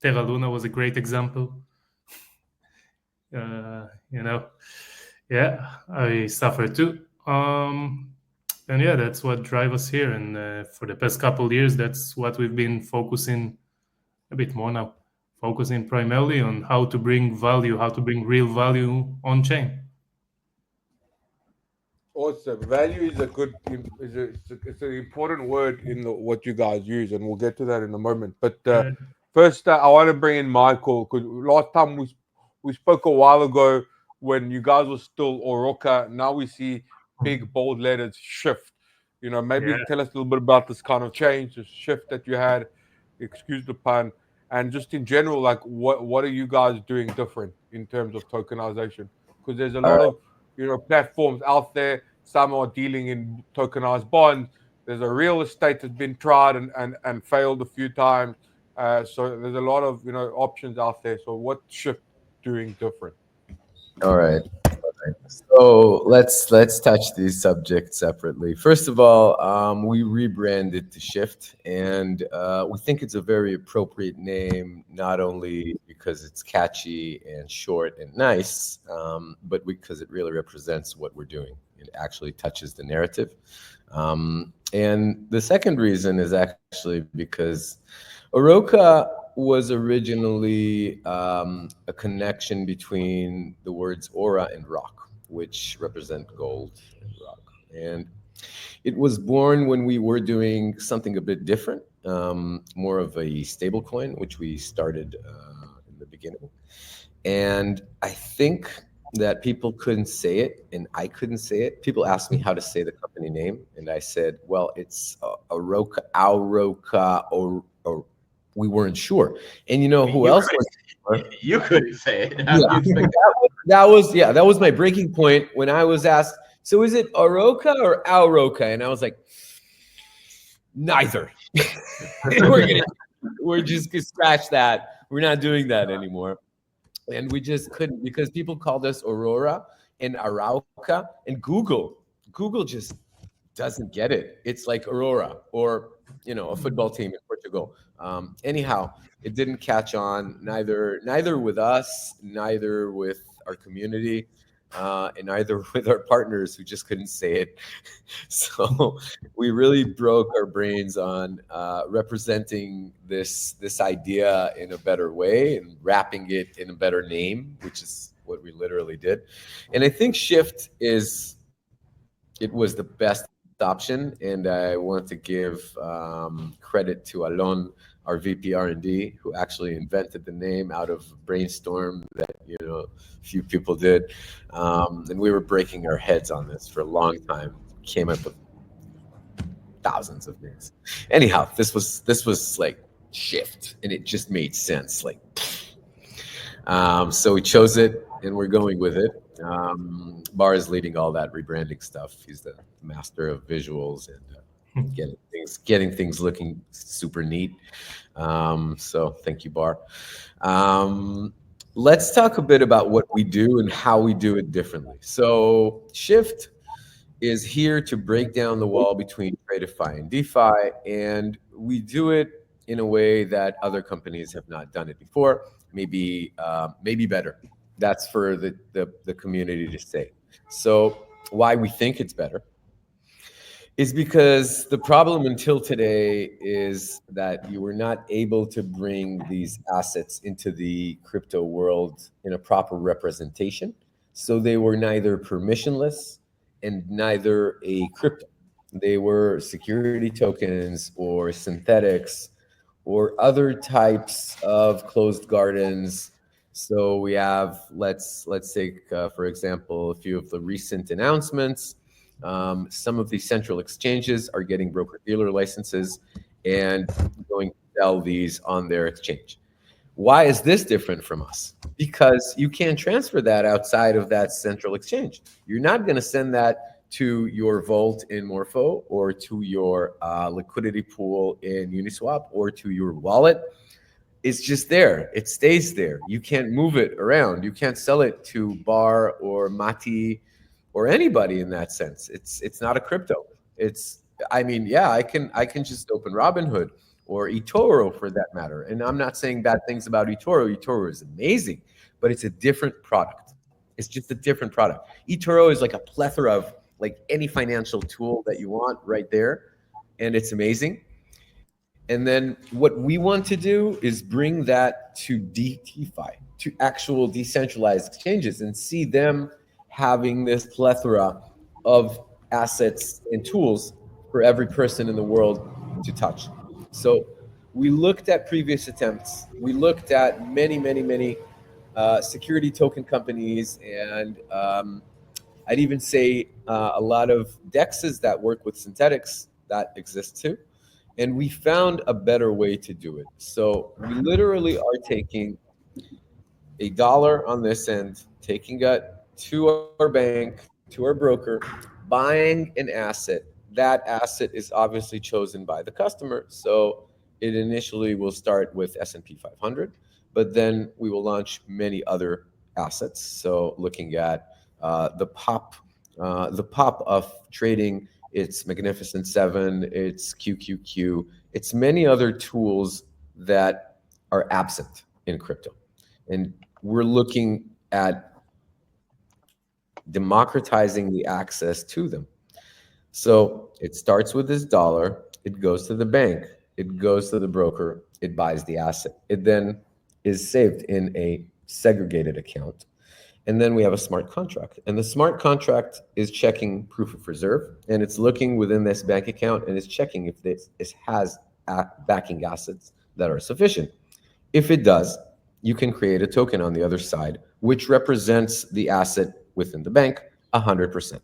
Terra Luna was a great example. You know, yeah, I suffered too. And yeah, that's what drives us here. And for the past couple of years, that's what we've been focusing a bit more now, focusing primarily on how to bring value, how to bring real value on chain. Awesome. Value is a good, it's an important word in what you guys use, and we'll get to that in a moment. But Yeah. first, I want to bring in Michael, because last time we spoke a while ago when you guys were still Oroka. Now we see big bold letters shift. Maybe Yeah. tell us a little bit about this kind of change, the shift that you had. Excuse the pun, and just in general, like what are you guys doing different in terms of tokenization? Because there's a All lot right. of platforms out there. Some are dealing in tokenized bonds. There's a real estate that's been tried and failed a few times. So there's a lot of options out there. So what Shift doing different? All right. So let's touch these subjects separately. First of all, we rebranded to Shift, and we think it's a very appropriate name, not only because it's catchy and short and nice, but because it really represents what we're doing. It actually touches the narrative. And the second reason is actually because Oroka was originally a connection between the words aura and rock, which represent gold and rock. And it was born when we were doing something a bit different, more of a stable coin, which we started in the beginning. And I think that people couldn't say it, and I couldn't say it. People asked me how to say the company name, and I said, well, it's Oroka, Auroka, or we weren't sure. And you know who else was? You couldn't say it. Yeah, that was my breaking point when I was asked, so is it Oroka or Auroka? And I was like, neither. We're just gonna scratch that. We're not doing that anymore. And we just couldn't, because people called us Aurora and Arauca, and Google just doesn't get it. It's like Aurora or a football team in Portugal. Anyhow, it didn't catch on, neither with us, neither with our community, and neither with our partners who just couldn't say it. So we really broke our brains on representing this idea in a better way and wrapping it in a better name, which is what we literally did. And I think Shift it was the best option, and I want to give credit to Alon, our VP R&D, who actually invented the name out of a brainstorm that a few people did, and we were breaking our heads on this for a long time. Came up with thousands of names. Anyhow, this was like Shift, and it just made sense. Like, so we chose it, and we're going with it. Bar is leading all that rebranding stuff. He's the master of visuals and getting things looking super neat. So thank you, Bar. Let's talk a bit about what we do and how we do it differently. So Shift is here to break down the wall between TradFi and DeFi, and we do it in a way that other companies have not done it before. Maybe better. That's for the community to say. So why we think it's better is because the problem until today is that you were not able to bring these assets into the crypto world in a proper representation. So they were neither permissionless and neither a crypto. They were security tokens or synthetics or other types of closed gardens. So we have, let's take, for example, a few of the recent announcements. Some of the central exchanges are getting broker-dealer licenses and going to sell these on their exchange. Why is this different from us? Because you can't transfer that outside of that central exchange. You're not going to send that to your vault in Morpho or to your liquidity pool in Uniswap or to your wallet. It's just there. It stays there. You can't move it around. You can't sell it to Bar or Mati or anybody in that sense. It's not a crypto. I can just open Robinhood or eToro for that matter. And I'm not saying bad things about eToro. eToro is amazing, but it's a different product. It's just a different product. eToro is like a plethora of like any financial tool that you want right there, and it's amazing. And then what we want to do is bring that to DeFi, to actual decentralized exchanges, and see them having this plethora of assets and tools for every person in the world to touch. So we looked at previous attempts. We looked at many security token companies, and I'd even say a lot of dexes that work with synthetics that exist too. And we found a better way to do it. So we literally are taking $1 on this end, taking it to our bank, to our broker, buying an asset. That asset is obviously chosen by the customer. So it initially will start with S&P 500, but then we will launch many other assets. So looking at the pop of trading, it's Magnificent 7, it's QQQ, it's many other tools that are absent in crypto. And we're looking at democratizing the access to them. So it starts with this dollar, it goes to the bank, it goes to the broker, it buys the asset. It then is saved in a segregated account. And then we have a smart contract. And the smart contract is checking proof of reserve, and it's looking within this bank account and it's checking if this has backing assets that are sufficient. If it does, you can create a token on the other side, which represents the asset within the bank 100%.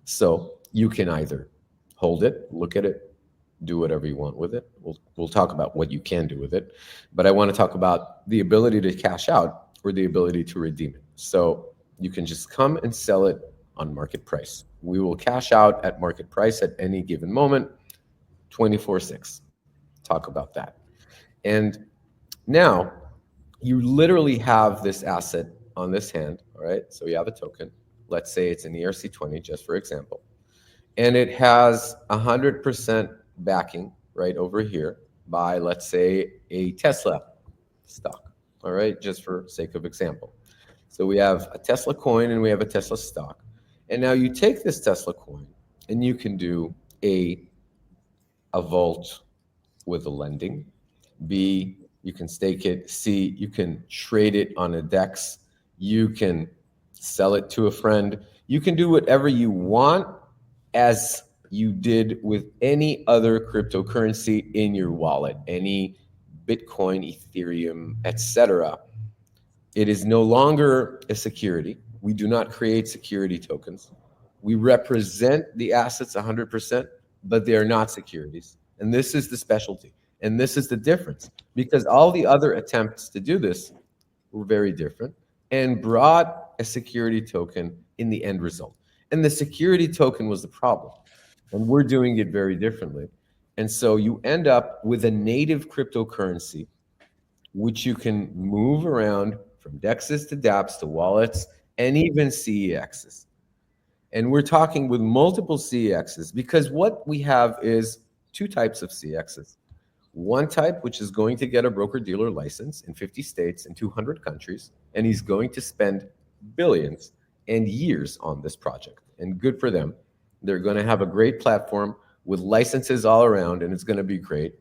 So you can either hold it, look at it, do whatever you want with it. We'll talk about what you can do with it. But I want to talk about the ability to cash out or the ability to redeem it. So you can just come and sell it on market price. We will cash out at market price at any given moment, 24/6. Talk about that. And now you literally have this asset on this hand, all right? So you have a token. Let's say it's an ERC20, just for example. And it has 100% backing right over here by, let's say, a Tesla stock, all right? Just for sake of example. So we have a Tesla coin and we have a Tesla stock. And now you take this Tesla coin and you can do A, a vault with a lending. B, you can stake it. C, you can trade it on a DEX. You can sell it to a friend. You can do whatever you want as you did with any other cryptocurrency in your wallet, any Bitcoin, Ethereum, etc. It is no longer a security. We do not create security tokens. We represent the assets 100%, but they are not securities. And this is the specialty. And this is the difference, because all the other attempts to do this were very different and brought a security token in the end result. And the security token was the problem. And we're doing it very differently. And so you end up with a native cryptocurrency, which you can move around from DEXs to dApps to wallets and even CEXs. And we're talking with multiple CEXs because what we have is two types of CEXs. One type, which is going to get a broker-dealer license in 50 states and 200 countries, and he's going to spend billions and years on this project. And good for them. They're going to have a great platform with licenses all around, and it's going to be great.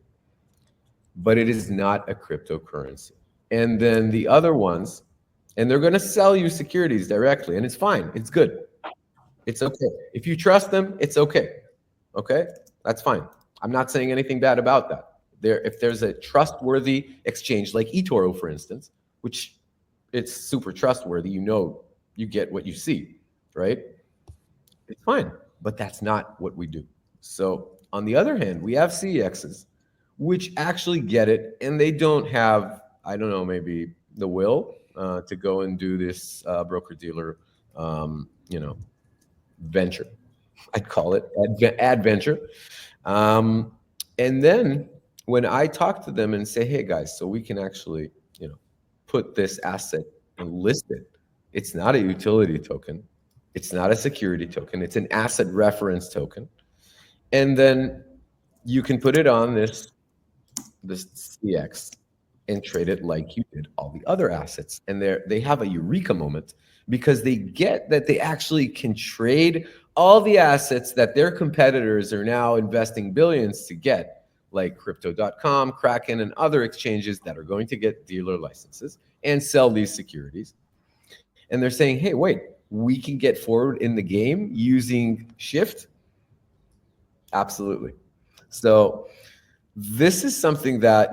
But it is not a cryptocurrency. And then the other ones, and they're going to sell you securities directly, and it's fine. It's good. It's okay. If you trust them, it's okay. Okay? That's fine. I'm not saying anything bad about that. If there's a trustworthy exchange like eToro, for instance, which it's super trustworthy, you know you get what you see, right? It's fine, but that's not what we do. So on the other hand, we have CEXs, which actually get it, and they don't have, I don't know, maybe the will to go and do this broker-dealer, venture. I'd call it adventure. And then when I talk to them and say, hey guys, so we can actually, put this asset and list it. It's not a utility token. It's not a security token. It's an asset reference token. And then you can put it on this this CX and trade it like you did all the other assets. And they have a eureka moment because they get that they actually can trade all the assets that their competitors are now investing billions to get, like crypto.com, Kraken, and other exchanges that are going to get dealer licenses and sell these securities. And they're saying, hey, wait, we can get forward in the game using Shift? Absolutely. So this is something that,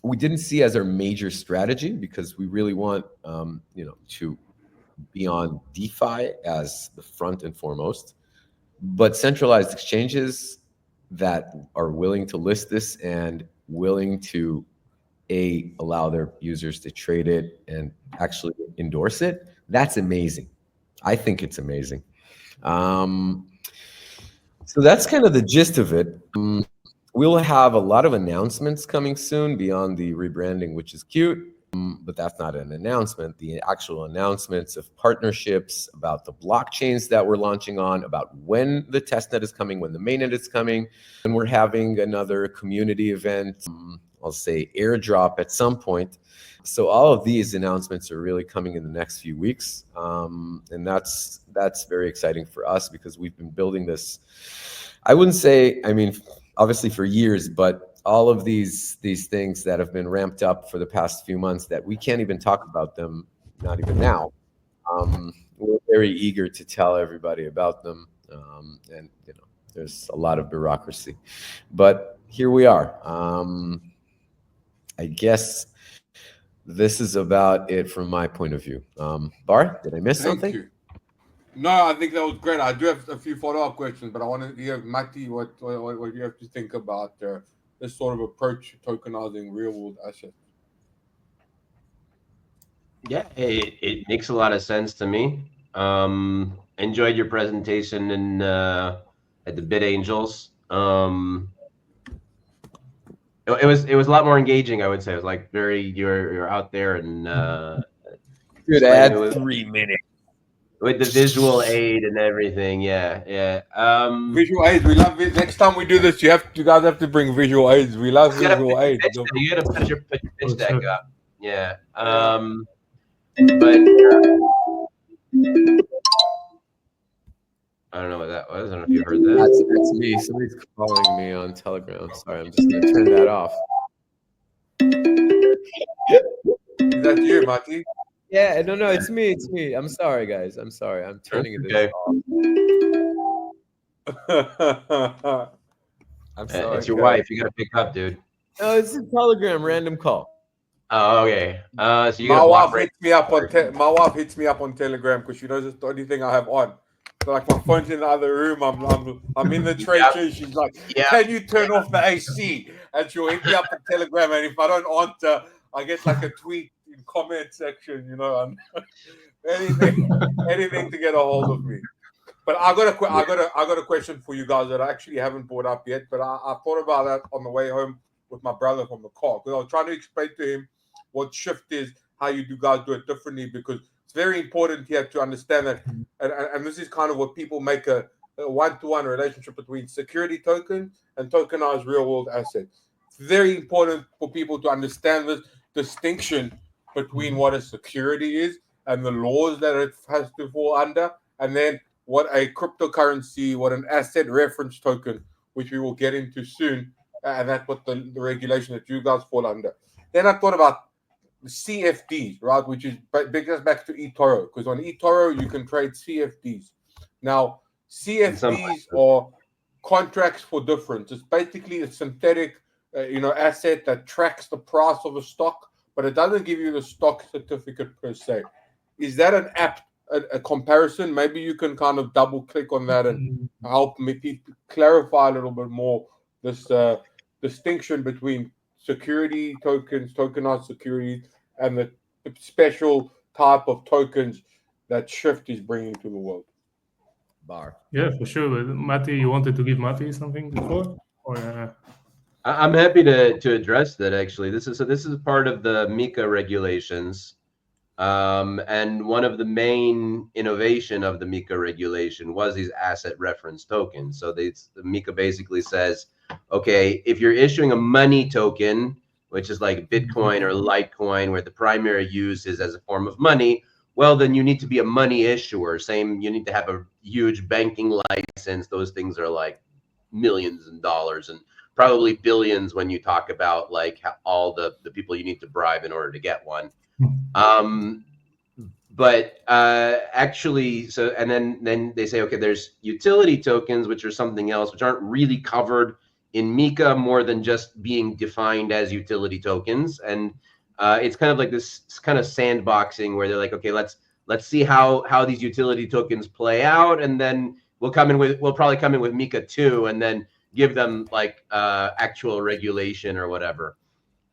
we didn't see as our major strategy because we really want, to be on DeFi as the front and foremost. But centralized exchanges that are willing to list this and willing to allow their users to trade it and actually endorse it, that's amazing. I think it's amazing. So that's kind of the gist of it. We'll have a lot of announcements coming soon beyond the rebranding, which is cute, but that's not an announcement. The actual announcements of partnerships, about the blockchains that we're launching on, about when the testnet is coming, when the mainnet is coming, and we're having another community event, I'll say airdrop at some point. So all of these announcements are really coming in the next few weeks, and that's very exciting for us because we've been building this. I wouldn't say, obviously for years, but all of these things that have been ramped up for the past few months that we can't even talk about them, not even now. We're very eager to tell everybody about them, and there's a lot of bureaucracy, but here we are. I guess this is about it from my point of view. Bar, did I miss something? Thank you. No, I think that was great. I do have a few follow-up questions, but I want to hear, Matti, what you have to think about this sort of approach to tokenizing real-world assets. Yeah, it makes a lot of sense to me. Enjoyed your presentation at the Bit Angels. It was a lot more engaging, I would say. It was like you're out there and good add 3 minutes with the visual aid and everything. Yeah. Visual aids, we love it. Next time we do this, you guys have to bring visual aids. We love visual aids. You gotta put your pitch deck up. Yeah. But I don't know what that was. I don't know if you heard that. That's me. Somebody's calling me on Telegram. Sorry, I'm just gonna turn that off. Is that you, Matti? Yeah, no, it's me. I'm sorry, guys. I'm sorry. I'm turning this off. I'm sorry. It's your wife. You gotta pick up, dude. No, it's a Telegram random call. Oh, okay. So you my wife hits me up on Telegram because she knows it's the only thing I have on. So like my phone's in the other room. I'm in the trade too. She's like, "Can you turn off the AC?" And she'll hit me up on Telegram. And if I don't answer, I get like a tweet in comment section. Anything to get a hold of me. But I got a question for you guys that I actually haven't brought up yet. But I thought about that on the way home with my brother from the car because I was trying to explain to him what Shift is, how you guys do it differently, because it's very important here to understand that, and this is kind of what people make a one-to-one relationship between security tokens and tokenized real-world assets. It's very important for people to understand this distinction between what a security is and the laws that it has to fall under, and then what a cryptocurrency, what an asset reference token, which we will get into soon, and that's what the regulation that you guys fall under. Then I thought about CFDs, right, which is brings us back to eToro, because on eToro you can trade CFDs. Now, CFDs are contracts for difference. It's basically a synthetic, asset that tracks the price of a stock, but it doesn't give you the stock certificate per se. Is that an a comparison? Maybe you can kind of double click on that and help me clarify a little bit more this distinction between security tokens, tokenized securities, and the special type of tokens that Shift is bringing to the world. Bar. Yeah, for sure. Matti, you wanted to give Matti something before? Or, I'm happy to address that. Actually, this is part of the MiCA regulations, and one of the main innovation of the MiCA regulation was these asset reference tokens. So the MiCA basically says okay, if you're issuing a money token, which is like Bitcoin or Litecoin, where the primary use is as a form of money, well, then you need to be a money issuer. Same, you need to have a huge banking license. Those things are like millions of dollars and probably billions when you talk about like all the people you need to bribe in order to get one. But actually, so and then they say, okay, there's utility tokens, which are something else, which aren't really covered in MiCA more than just being defined as utility tokens. And it's kind of like this kind of sandboxing where they're like, okay, let's see how these utility tokens play out, and then we'll probably come in with MiCA 2 and then give them like actual regulation or whatever.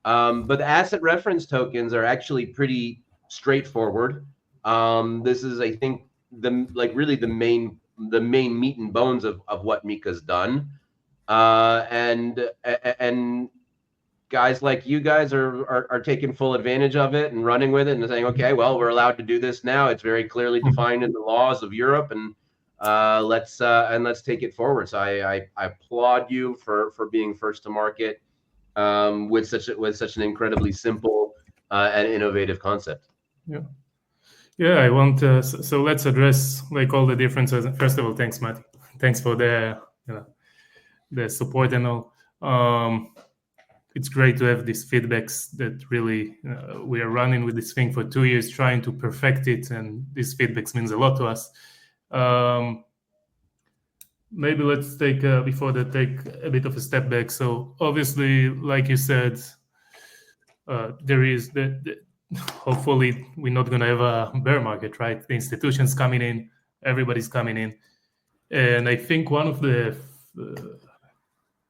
But the asset reference tokens are actually pretty straightforward. This is, I think, really the main meat and bones of what MiCA's done. And guys like you guys are taking full advantage of it and running with it and saying, okay, well, we're allowed to do this now. It's very clearly defined in the laws of Europe, and let's take it forward. So I applaud you for being first to market with such an incredibly simple and innovative concept. Yeah, I want so let's address like all the differences. First of all, thanks, Matt. Thanks for the the support and all. It's great to have these feedbacks that really we are running with this thing for 2 years trying to perfect it, and these feedbacks means a lot to us. Maybe let's take before that take a bit of a step back. So obviously, like you said, there is hopefully we're not going to have a bear market, right? The institutions coming in, everybody's coming in, and I think one of the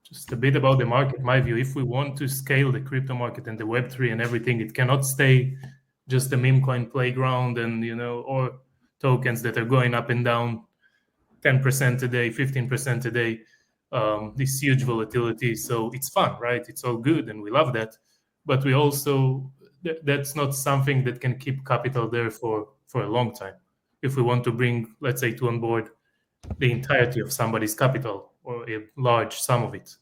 just a bit about the market, my view, if we want to scale the crypto market and the Web3 and everything, it cannot stay just a meme coin playground and, or tokens that are going up and down 10% a day, 15% a day, this huge volatility. So it's fun, right? It's all good and we love that. But we also, that's not something that can keep capital there for a long time. If we want to bring, let's say, to on board the entirety of somebody's capital or a large sum of it.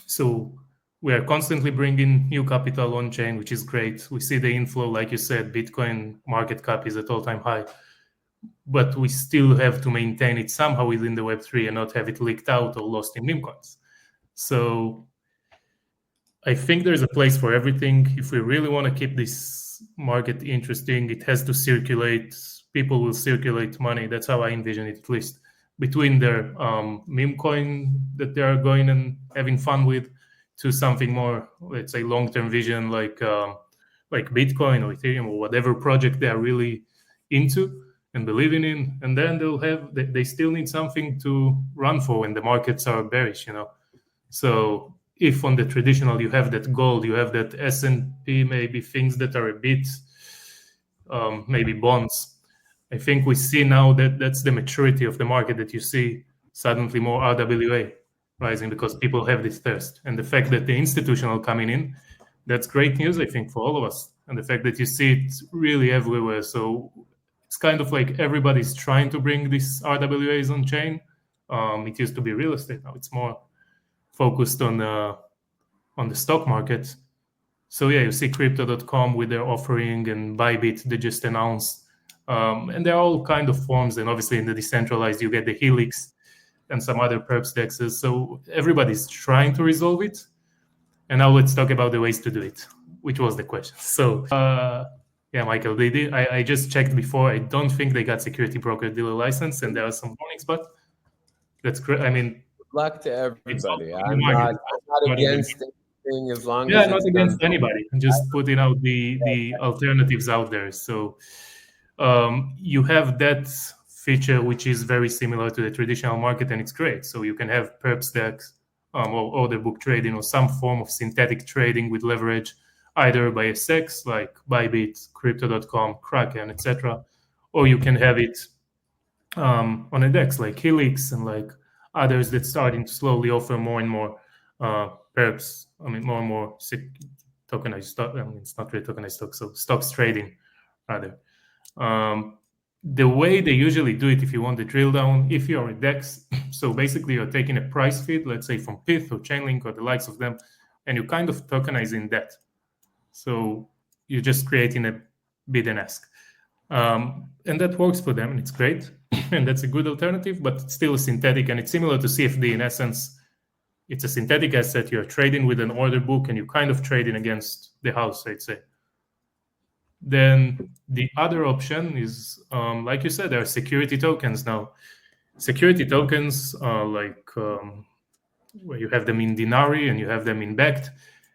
So we are constantly bringing new capital on chain, which is great. We see the inflow, like you said, Bitcoin market cap is at all-time high, but we still have to maintain it somehow within the Web3 and not have it leaked out or lost in meme coins. So I think there's a place for everything. If we really want to keep this market interesting, it has to circulate. People will circulate money. That's how I envision it, at least, between their meme coin that they are going and having fun with to something more, let's say, long-term vision like Bitcoin or Ethereum or whatever project they are really into and believing in. And then they still need something to run for when the markets are bearish, So if on the traditional you have that gold, you have that S&P, maybe things that are a bit, maybe bonds. I think we see now that that's the maturity of the market, that you see suddenly more RWA rising because people have this thirst. And the fact that the institutional coming in, that's great news, I think, for all of us. And the fact that you see it really everywhere. So it's kind of like everybody's trying to bring these RWAs on chain. It used to be real estate. Now it's more focused on the stock market. So yeah, you see Crypto.com with their offering and Bybit, they just announced. And there are all kind of forms. And obviously in the decentralized, you get the Helix and some other perps dexes. So everybody's trying to resolve it. And now let's talk about the ways to do it, which was the question. So yeah, Michael, I just checked before. I don't think they got security broker dealer license, and there are some warnings, but that's great. I mean, good luck to everybody. I'm not not against anything as long as not it's against done. anybody. I'm just putting out the alternatives out there. So you have that feature which is very similar to the traditional market, and it's great. So you can have perp stacks or order book trading or some form of synthetic trading with leverage, either by a SEX like Bybit, Crypto.com, Kraken, etc., or you can have it on a DEX like Helix and like others that's starting to slowly offer more and more perps. I mean, more and more tokenized stock. I mean, it's not really tokenized stock, so stocks trading rather. the way they usually do it, if you want the drill down, if you're a DEX, so basically you're taking a price feed, let's say from Pyth or Chainlink or the likes of them, and you kind of tokenizing that. So you're just creating a bid and ask. And that works for them, and it's great. And that's a good alternative, but it's still synthetic, and it's similar to CFD in essence. It's a synthetic asset. You're trading with an order book, and you're kind of trading against the house, I'd say. Then the other option is, like you said, there are security tokens now. Security tokens are like where you have them in Dinari and you have them in Backed,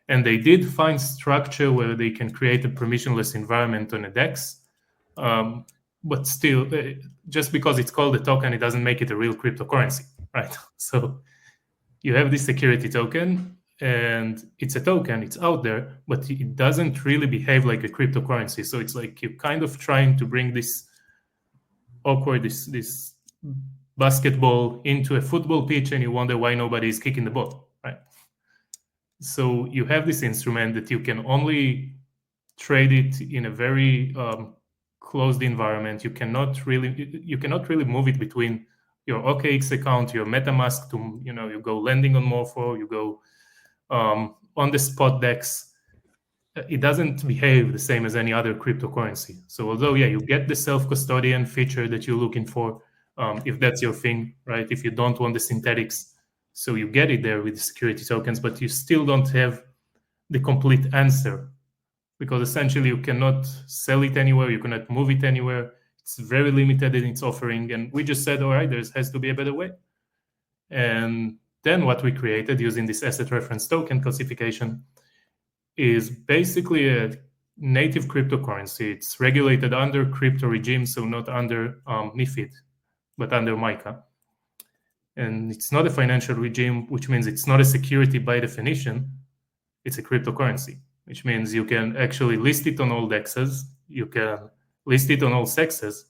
and they did find structure where they can create a permissionless environment on a DEX. But still, just because it's called a token, it doesn't make it a real cryptocurrency, right? So you have this security token, and it's a token, it's out there, but it doesn't really behave like a cryptocurrency. So it's like you're kind of trying to bring this awkward, this basketball into a football pitch, and you wonder why nobody is kicking the ball, right? So you have this instrument that you can only trade it in a very closed environment. You cannot really move it between your OKX account, your MetaMask to, you go lending on Morpho, you go on the spot DEX. It doesn't behave the same as any other cryptocurrency. So although, you get the self-custodian feature that you're looking for, if that's your thing, right? If you don't want the synthetics, so you get it there with the security tokens, but you still don't have the complete answer, because essentially you cannot sell it anywhere, you cannot move it anywhere. It's very limited in its offering, and we just said, all right, there has to be a better way. And then what we created using this asset reference token classification is basically a native cryptocurrency. It's regulated under crypto regime, so not under MiFID, but under MiCA. And it's not a financial regime, which means it's not a security by definition. It's a cryptocurrency, which means you can actually list it on all DEXs, you can list it on all sexes,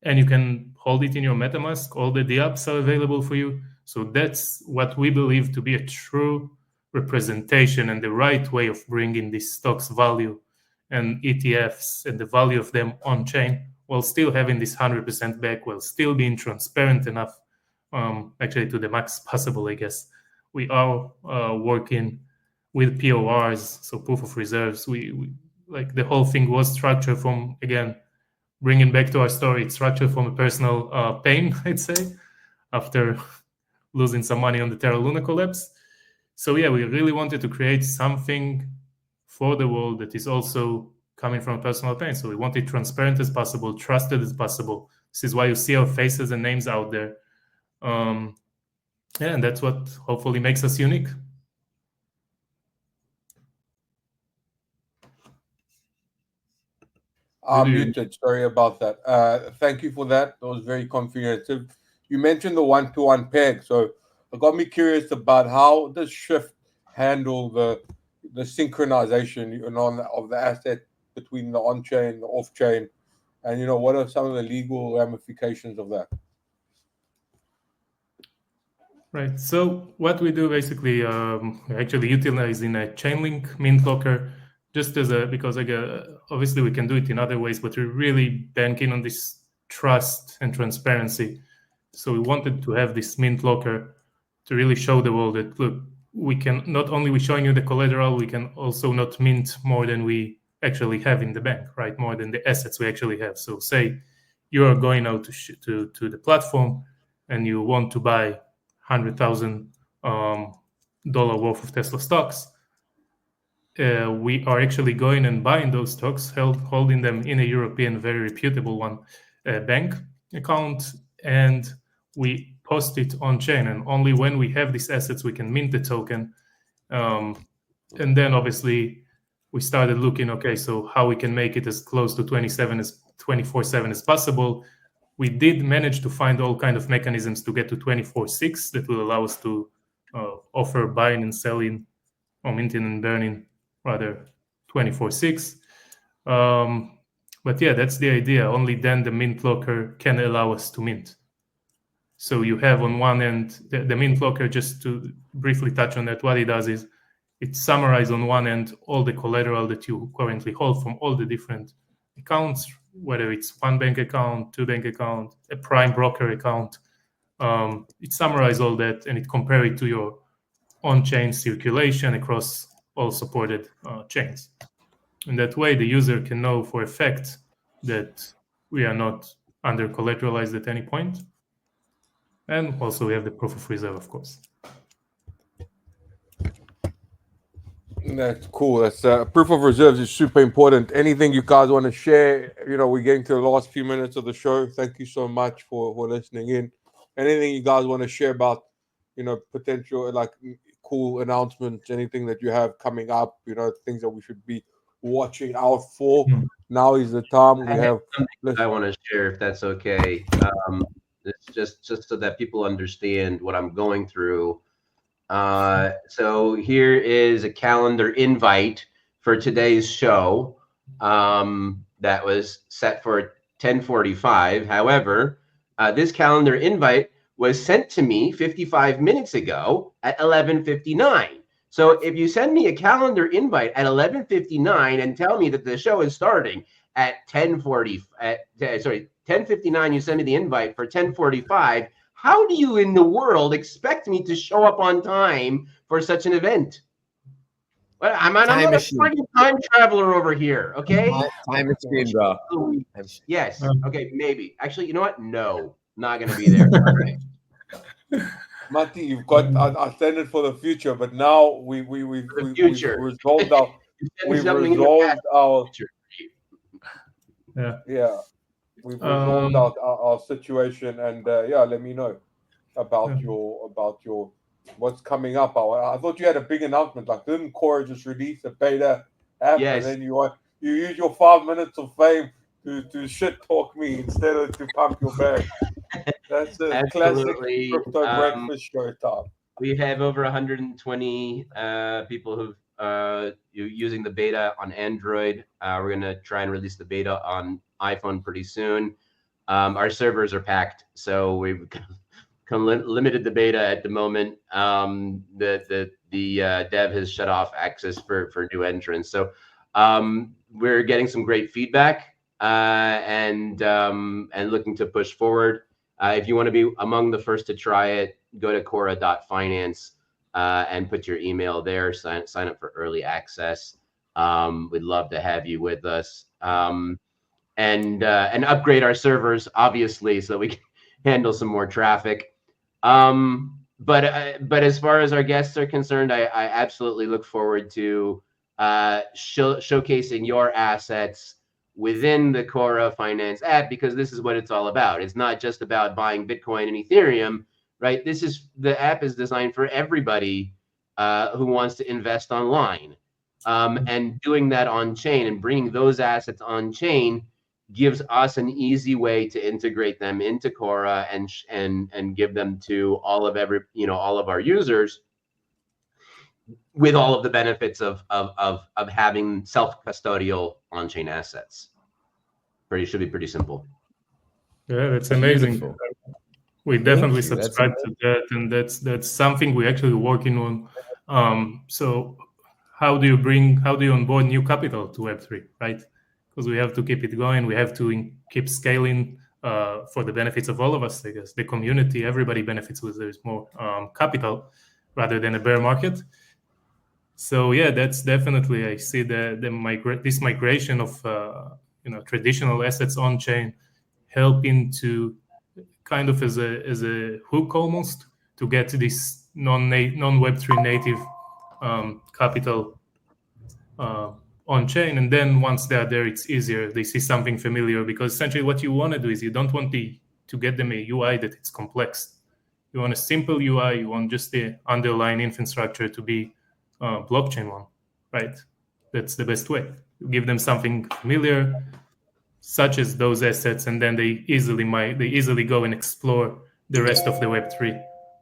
and you can hold it in your MetaMask. All the apps are available for you. So that's what we believe to be a true representation and the right way of bringing these stocks value and ETFs and the value of them on chain, while still having this 100% back, while still being transparent enough, actually to the max possible, I guess. We are working with PORs, so proof of reserves. We like the whole thing was structured from, again, bringing back to our story, it's structured from a personal pain, I'd say, after losing some money on the Terra Luna collapse. So we really wanted to create something for the world that is also coming from personal pain. So we want it transparent as possible, trusted as possible. This is why you see our faces and names out there. And that's what hopefully makes us unique. I'm muted. Sorry about that. Thank you for that. That was very comprehensive. You mentioned the one-to-one peg, so it got me curious about how does SHIFT handle the synchronization of the asset between the on-chain, the off-chain, and what are some of the legal ramifications of that? Right. So what we do basically, we're actually utilizing a Chainlink mint locker, just as because obviously we can do it in other ways, but we're really banking on this trust and transparency. So we wanted to have this mint locker to really show the world that, look, we can not only we're showing you the collateral, we can also not mint more than we actually have in the bank, right? More than the assets we actually have. So say you are going out to the platform and you want to buy $100,000 worth of Tesla stocks. We are actually going and buying those stocks, holding them in a European, very reputable one, bank account, and we post it on chain. And only when we have these assets, we can mint the token. And then obviously we started looking, okay, so how we can make it as close to 24/7 as possible. We did manage to find all kind of mechanisms to get to 24/6 that will allow us to offer buying and selling, or minting and burning, rather, 24/6. But that's the idea. Only then the mint locker can allow us to mint. So you have on one end, the mint locker, just to briefly touch on that, what it does is it summarizes on one end all the collateral that you currently hold from all the different accounts, whether it's one bank account, two bank account, a prime broker account. It summarizes all that and it compares it to your on-chain circulation across all supported chains. In that way, the user can know for a fact that we are not under collateralized at any point. And also we have the proof of reserve, of course. That's cool. That's proof of reserves is super important. Anything you guys want to share? We're getting to the last few minutes of the show. Thank you so much for listening in. Anything you guys want to share about, potential like cool announcements, anything that you have coming up, things that we should be watching out for. Now is the time. We have I want to share, if that's okay. It's just so that people understand what I'm going through. So here is a calendar invite for today's show that was set for 10:45. However, this calendar invite was sent to me 55 minutes ago at 11:59. So if you send me a calendar invite at 11:59 and tell me that the show is starting at 10:59, you send me the invite for 10:45. How do you in the world expect me to show up on time for such an event? Well, I'm not a fucking time traveler over here, okay? Time machine, bro. Yes. Okay, maybe. Actually, you know what? No, not going to be there. All right. Matti, you've got I send it for the future, but now we've resolved our we've resolved our situation, and let me know about your what's coming up. I thought you had a big announcement. Like, didn't Cora just release a beta app? Yes. And then you use your 5 minutes of fame to shit talk me instead of to pump your bag. That's a classic crypto breakfast show time. We have over 120 people who've using the beta on Android. We're going to try and release the beta on iPhone pretty soon. Our servers are packed, so we've limited the beta at the moment. The dev has shut off access for new entrants. So we're getting some great feedback and looking to push forward. If you want to be among the first to try it, go to Cora.finance and put your email there. Sign up for early access. We'd love to have you with us. And upgrade our servers, obviously, so that we can handle some more traffic. But as far as our guests are concerned, I absolutely look forward to showcasing your assets within the Cora Finance app, because this is what it's all about. It's not just about buying Bitcoin and Ethereum, right? The app is designed for everybody who wants to invest online, and doing that on chain and bringing those assets on chain gives us an easy way to integrate them into Cora and give them to all of our users, with all of the benefits of having self-custodial on-chain assets. Should be pretty simple. Yeah, that's amazing. Beautiful. We definitely subscribe to that, and that's something we're actually working on. So how do you onboard new capital to Web3, right? Because we have to keep it going. We have to keep scaling for the benefits of all of us, I guess. The community, everybody benefits with there's more capital rather than a bear market. So yeah, that's definitely, I see this migration of traditional assets on chain helping to kind of as a hook almost to get to this non-Web3 native capital on chain. And then once they're there, it's easier. They see something familiar, because essentially what you want to do is you don't want to get them a UI that it's complex. You want a simple UI. You want just the underlying infrastructure to be blockchain one, right? That's the best way. You give them something familiar, such as those assets, and then they easily go and explore the rest of the Web3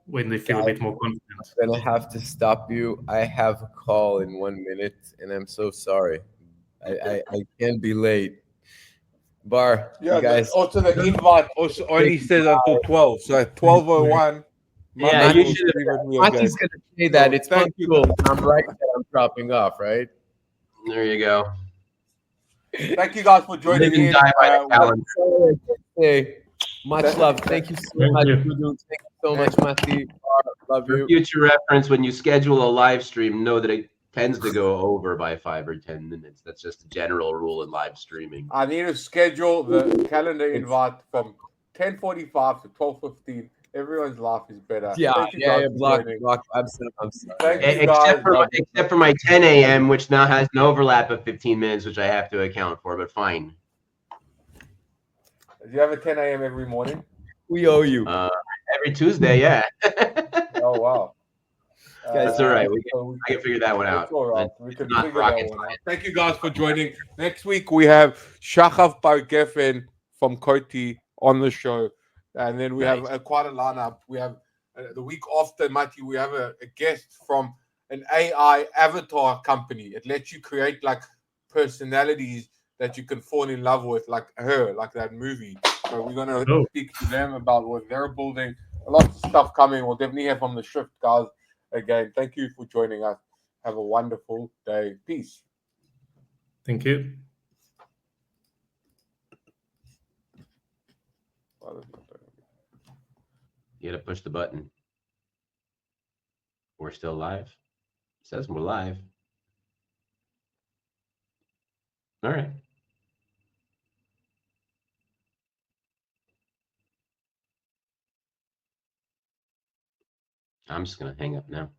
when they feel a bit more confident. I'm gonna have to stop you. I have a call in 1 minute, and I'm so sorry. I can't be late. Bar, you guys. Also, the invite also only says until 12. So at 12:01. Yeah, you should. Monty's gonna say that it's punctual. I'm right that I'm dropping off, right? There you go. Thank you guys for joining Live and in. die by the calendar. Hey, much love. Thank you so Thank much, you. Voodoo. Thank you so much, Matthew. Love For you. future reference, when you schedule a live stream, know that it tends to go over by 5 or 10 minutes. That's just a general rule in live streaming. I need to schedule the calendar invite from 10:45 to 12:15. Everyone's life is better. Yeah, Thank you guys for block. joining. I'm sorry. Thank you Except guys. for my 10 a.m., which now has an overlap of 15 minutes, which I have to account for, but fine. Do you have a 10 a.m. every morning? We owe you. Every Tuesday, yeah. Oh wow. That's all right. So I can figure that one out. It's all right. It's We can not figure rocket that one out. Thank you guys for joining. Next week we have Shachav Bar-Geffen from Koti on the show, and then we have quite a lineup. We have the week after, Mati, we have a guest from an AI avatar company. It lets you create like personalities that you can fall in love with, like her, like that movie. So we're gonna speak to them about what they're building. A lot of stuff coming. We'll definitely hear from the Shift guys. Again, thank you for joining us. Have a wonderful day. Peace. Thank you. You gotta push the button. We're still live. It says we're live. All right. I'm just gonna hang up now.